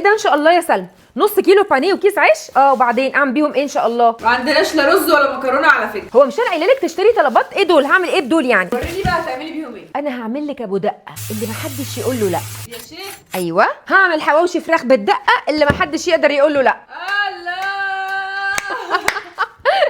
ايه ده ان شاء الله يا سلمى؟ نص كيلو بانيه وكيس عيش؟ وبعدين اعمل بيهم ايه ان شاء الله؟ ما عندناش لا رز ولا مكرونه على فكره. هو مش انا قايله لك تشتري طلبات؟ ايه دول؟ هعمل ايه بدول يعني؟ وريني بقى هتعملي بيهم ايه. انا هعمل لك ابو دقه اللي محدش يقول له لا. يا شيخ. ايوه، هعمل حواوشي فراخ بالدقه اللي محدش يقدر يقول له لا. الله.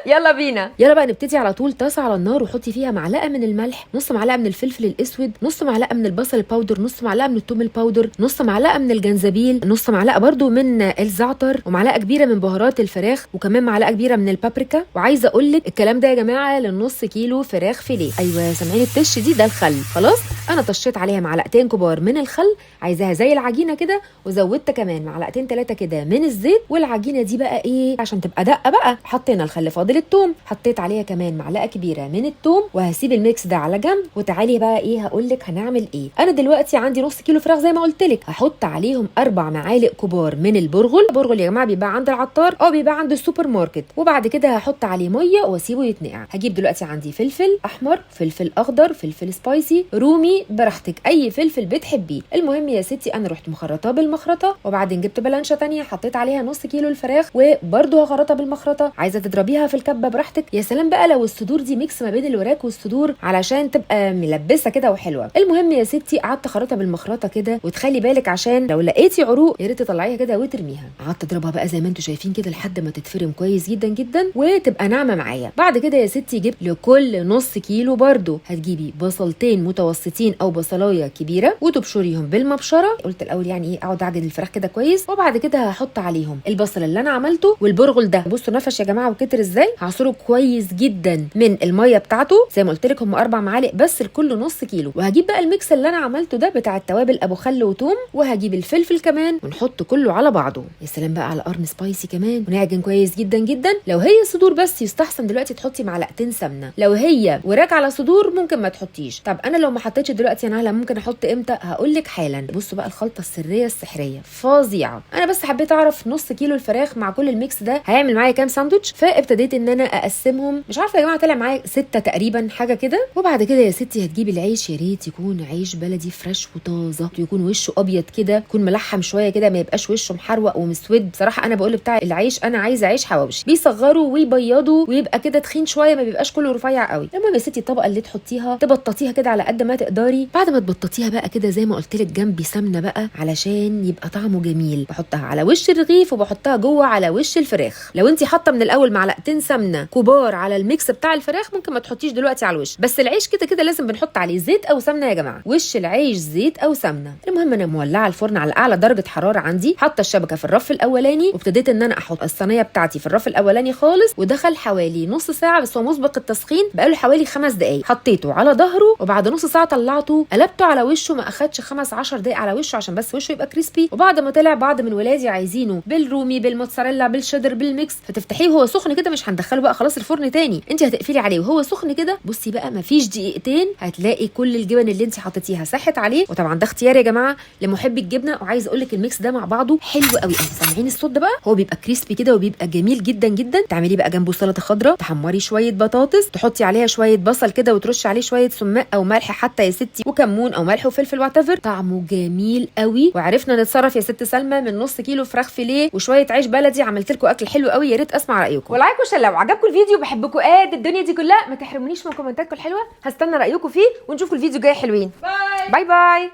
يلا بينا، يلا بقى نبتدي على طول. طاسه على النار وحطي فيها معلقه من الملح، نص معلقه من الفلفل الاسود، نص معلقه من البصل الباودر، نص معلقه من الثوم الباودر، نص معلقه من الجنزبيل، نص معلقه برده من الزعتر، ومعلقه كبيره من بهارات الفراخ، وكمان معلقه كبيره من البابريكا. وعايزه اقول لك الكلام ده يا جماعه للنص كيلو فراخ فيليه. ايوه سامعين التش دي؟ ده الخل. خلاص انا طشيت عليها معلقتين كبار من الخل، عايزاها زي العجينه كده، وزودت كمان معلقتين 3 كده من الزيت. والعجينه دي بقى ايه عشان تبقى دقه بقى؟ حطينا الخل، فاضل الثوم، حطيت عليها كمان معلقه كبيره من الثوم، وهسيب الميكس ده على جنب. وتعالي بقى ايه هقول لك هنعمل ايه. انا دلوقتي عندي نص كيلو فراخ زي ما قلت لك، هحط عليهم 4 معالق كبار من البرغل. البرغل يا جماعه بيبقى عند العطار او بيبقى عند السوبر ماركت. وبعد كده هحط عليه ميه واسيبه يتنقع. هجيب دلوقتي عندي فلفل احمر، فلفل اخضر، فلفل سبايسي، رومي، براحتك اي فلفل بتحبيه. المهم يا ستي انا رحت مخرطاه بالمخرطه، وبعدين جبت بلانشه ثانيه حطيت عليها نص كيلو الفراخ وبرده هخرطها بالمخرطه. عايزه تضربيها في الكبه براحتك. يا سلام بقى لو الصدور دي ميكس ما بين الوراك والصدور علشان تبقى ملبسه كده وحلوه. المهم يا ستي قعدت اخرطها بالمخرطه كده، وتخلي بالك عشان لو لقيتي عروق يا ريت تطلعيها كده وترميها. قعدت اضربها بقى زي ما انتم شايفين كده لحد ما تتفرم كويس جدا جدا وتبقى ناعمه معايا. بعد كده يا ستي جبت لكل نص كيلو برده هتجيبي بصلتين متوسطين او بصلايه كبيره وتبشريهم بالمبشره. قلت الاول يعني ايه اقعد اعجن الفراخ كده كويس، وبعد كده هحط عليهم البصل اللي انا عملته والبرغل ده. بصوا نفش يا جماعه وكتر ازاي. هعصره كويس جدا من الميه بتاعته زي ما قلت لك، هم 4 معالق بس لكل نص كيلو. وهجيب بقى الميكس اللي انا عملته ده بتاع التوابل ابو خل وثوم، وهجيب الفلفل كمان ونحط كله على بعضه. يا سلام بقى على قرن سبايسي كمان، ونعجن كويس جدا جدا. لو هي صدور بس يستحسن دلوقتي تحطي معلقتين سمنه، لو هي وراك على صدور ممكن ما تحطيش. طب انا لو ما حطيتش دلوقتي يا نهله ممكن احط امتى؟ هقول لك حالا. بصوا بقى الخلطه السريه السحريه فظيعه. انا بس حبيت اعرف نص كيلو الفراخ مع كل الميكس ده هيعمل معايا كام ساندوتش، فابتديت ان انا اقسمهم. مش عارفه يا جماعه طلع معايا 6 تقريبا حاجه كده. وبعد كده يا ستي هتجيبي العيش، يا ريت يكون عيش بلدي فريش وطازه، يكون وشه ابيض كده، يكون ملحم شويه كده، ما يبقاش وشه محروق ومسود. بصراحه انا بقول بتاع العيش انا عايزه عيش حواوشي بيصغروا ويبيضوا ويبقى كده تخين شويه، ما بيبقاش كله رفيع قوي. المهم يا ستي الطبقه اللي تحطيها تبططيها كده على قد ما تقدري. بعد ما تبططيها بقى كده زي ما قلت لك جنبي سمنه بقى علشان يبقى طعمه جميل. بحطها على وش الرغيف وبحطها جوه على وش الفراخ. لو انت حاطه من الاول معلقتين سمنه كبار على الميكس بتاع الفراخ ممكن ما تحطيش دلوقتي على الوش، بس العيش كده كده لازم بنحط عليه زيت او سمنه يا جماعه. وش العيش زيت او سمنه. المهم انا مولعه الفرن على اعلى درجه حراره عندي، حاطه الشبكه في الرف الاولاني، وابتديت ان انا احط الصينيه بتاعتي في الرف الاولاني خالص. ودخل حوالي نص ساعه بس هو مسبق التسخين، بقاله حوالي 5 دقائق. حطيته على ظهره وبعد نص ساعه طلعته قلبته على وشه، ما اخدش 5-10 دقائق على وشه عشان بس وشه يبقى كريسبي. وبعد ما طلع بعض من ولادي عايزينه بالرومي بالموتزاريلا بالشيدر بالميكس، فتفتحيه وهو سخن كده، مش هندخله بقى خلاص الفرن تاني، انت هتقفلي عليه وهو سخن كده. بصي بقى مفيش دقيقتين هتلاقي كل الجبن اللي انت حطيتيها ساحت عليه. وطبعا ده اختيار يا جماعه لمحبي الجبنه. وعايز اقول لك الميكس ده مع بعضه حلو قوي. سامعين الصوت ده بقى؟ هو بيبقى كريسبي كده وبيبقى جميل جدا جدا. تعملي بقى جنبه سلطه خضراء، تحمري شويه بطاطس، تحطي عليها شويه بصل كده وترشي عليه شويه سماق او ملح حتى يا ستي، وكمون او ملح وفلفل واتفر، طعمه جميل قوي. وعرفنا نتصرف يا ست سلمى من نص كيلو فراخ فيليه وشويه عيش بلدي. عملت لكم اكل حلو قوي، يا ريت اسمع رايكم. ولايك وشير لو عجبكم الفيديو. بحبكم قد الدنيا دي كلها، ما تحرمونيش من كومنتاتكم الحلوه. هستنى رايكم فيه ونشوفكم الفيديو جاي حلوين. باي باي, باي.